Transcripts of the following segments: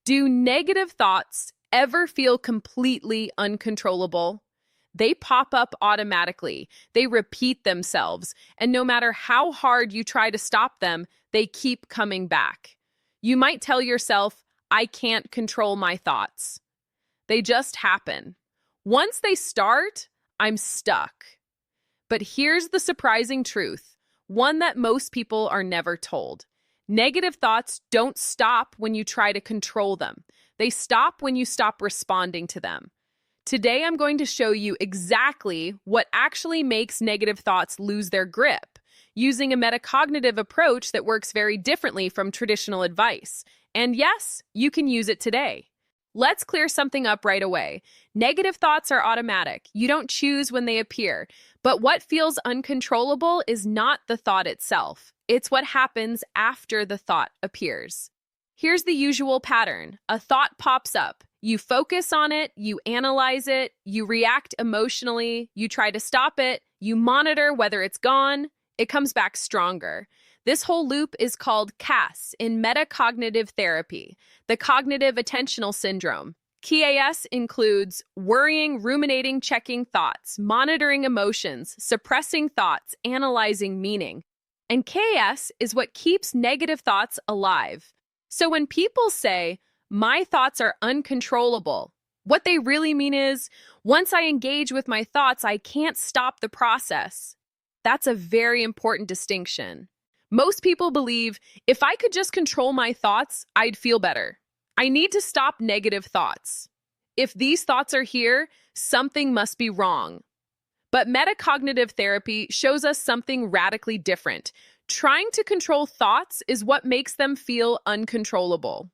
Do negative thoughts ever feel completely uncontrollable? They pop up automatically, they repeat themselves, and no matter how hard you try to stop them, they keep coming back. You might tell yourself, I can't control my thoughts. They just happen. Once they start, I'm stuck. But here's the surprising truth, one that most people are never told. Negative thoughts don't stop when you try to control them. They stop when you stop responding to them. Today, I'm going to show you exactly what actually makes negative thoughts lose their grip, using a metacognitive approach that works very differently from traditional advice. And yes, you can use it today. Let's clear something up right away. Negative thoughts are automatic. You don't choose when they appear. But what feels uncontrollable is not the thought itself. It's what happens after the thought appears. Here's the usual pattern. A thought pops up. You focus on it, you analyze it, you react emotionally, you try to stop it, you monitor whether it's gone, it comes back stronger. This whole loop is called CAS in Metacognitive Therapy, the cognitive attentional syndrome. CAS includes worrying, ruminating, checking thoughts, monitoring emotions, suppressing thoughts, analyzing meaning. And KS is what keeps negative thoughts alive. So when people say, my thoughts are uncontrollable, what they really mean is, once I engage with my thoughts, I can't stop the process. That's a very important distinction. Most people believe, if I could just control my thoughts, I'd feel better. I need to stop negative thoughts. If these thoughts are here, something must be wrong. But metacognitive therapy shows us something radically different. Trying to control thoughts is what makes them feel uncontrollable.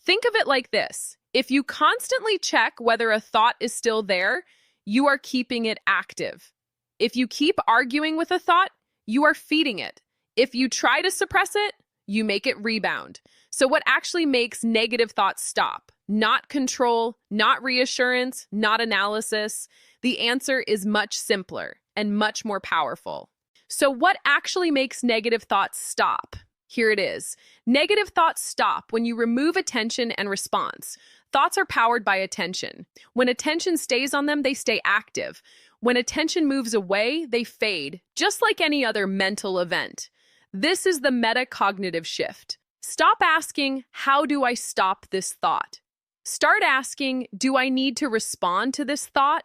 Think of it like this. If you constantly check whether a thought is still there, you are keeping it active. If you keep arguing with a thought, you are feeding it. If you try to suppress it, you make it rebound. So what actually makes negative thoughts stop? Not control, not reassurance, not analysis. The answer is much simpler and much more powerful. So what actually makes negative thoughts stop? Here it is. Negative thoughts stop when you remove attention and response. Thoughts are powered by attention. When attention stays on them, they stay active. When attention moves away, they fade, just like any other mental event. This is the metacognitive shift. Stop asking, how do I stop this thought? Start asking, do I need to respond to this thought?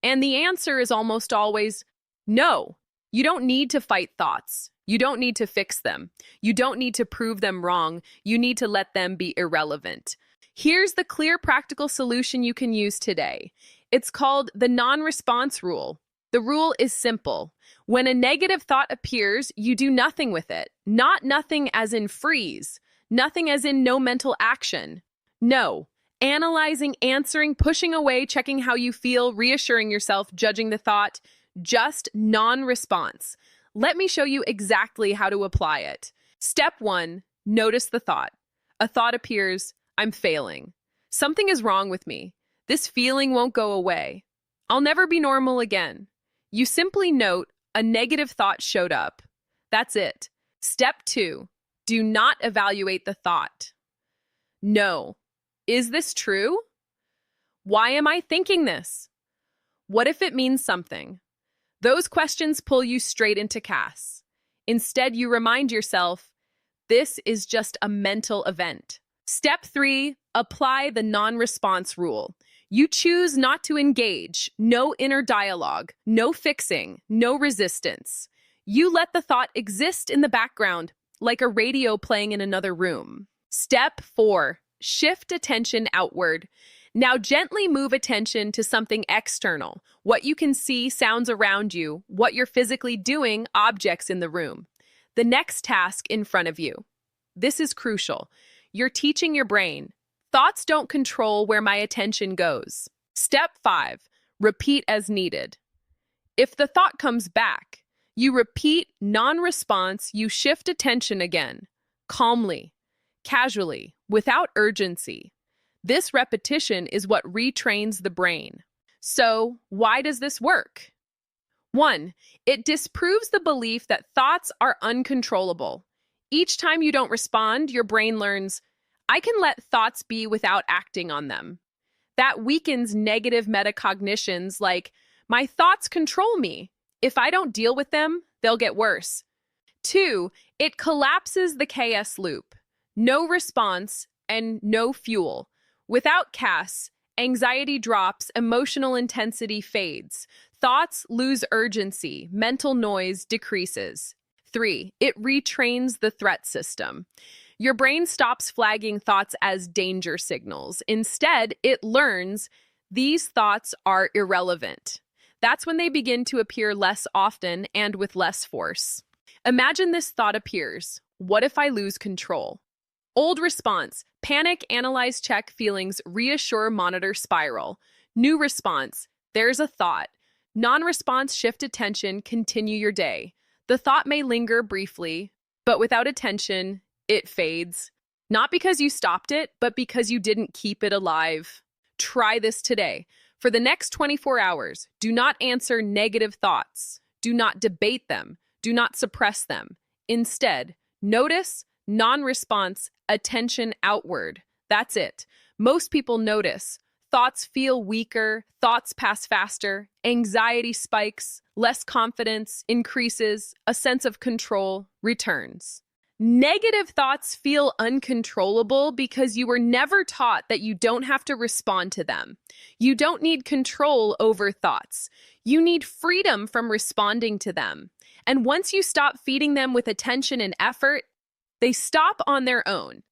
And the answer is almost always no. You don't need to fight thoughts. You don't need to fix them. You don't need to prove them wrong. You need to let them be irrelevant. Here's the clear practical solution you can use today. It's called the non-response rule. The rule is simple. When a negative thought appears, you do nothing with it. Not nothing as in freeze. Nothing as in no mental action. No. Analyzing, answering, pushing away, checking how you feel, reassuring yourself, judging the thought. Just non-response. Let me show you exactly how to apply it. Step 1, notice the thought. A thought appears, I'm failing. Something is wrong with me. This feeling won't go away. I'll never be normal again. You simply note a negative thought showed up. That's it. Step 2, do not evaluate the thought. No. Is this true? Why am I thinking this? What if it means something? Those questions pull you straight into CAS. Instead, you remind yourself, this is just a mental event. Step 3, apply the non-response rule. You choose not to engage, no inner dialogue, no fixing, no resistance. You let the thought exist in the background, like a radio playing in another room. Step 4, shift attention outward. Now gently move attention to something external, what you can see, sounds around you, what you're physically doing, objects in the room. The next task in front of you. This is crucial. You're teaching your brain. Thoughts don't control where my attention goes. Step 5, repeat as needed. If the thought comes back, you repeat non-response, you shift attention again, calmly, casually, without urgency. This repetition is what retrains the brain. So, why does this work? 1, it disproves the belief that thoughts are uncontrollable. Each time you don't respond, your brain learns, I can let thoughts be without acting on them. That weakens negative metacognitions like, my thoughts control me. If I don't deal with them, they'll get worse. 2, it collapses the KS loop. No response and no fuel. Without CAS, anxiety drops, emotional intensity fades. Thoughts lose urgency, mental noise decreases. 3, it retrains the threat system. Your brain stops flagging thoughts as danger signals. Instead, it learns these thoughts are irrelevant. That's when they begin to appear less often and with less force. Imagine this thought appears. What if I lose control? Old response, panic, analyze, check, feelings, reassure, monitor, spiral. New response, there's a thought. Non-response, shift attention, continue your day. The thought may linger briefly, but without attention, it fades. Not because you stopped it, but because you didn't keep it alive. Try this today. For the next 24 hours, do not answer negative thoughts. Do not debate them. Do not suppress them. Instead, notice, non-response, attention outward. That's it. Most people notice. Thoughts feel weaker, thoughts pass faster, anxiety spikes, less confidence increases, a sense of control returns. Negative thoughts feel uncontrollable because you were never taught that you don't have to respond to them. You don't need control over thoughts. You need freedom from responding to them. And once you stop feeding them with attention and effort, they stop on their own.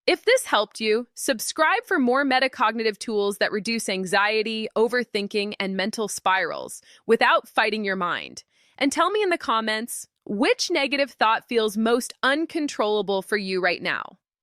If this helped you, subscribe for more metacognitive tools that reduce anxiety, overthinking, and mental spirals without fighting your mind. And tell me in the comments, which negative thought feels most uncontrollable for you right now?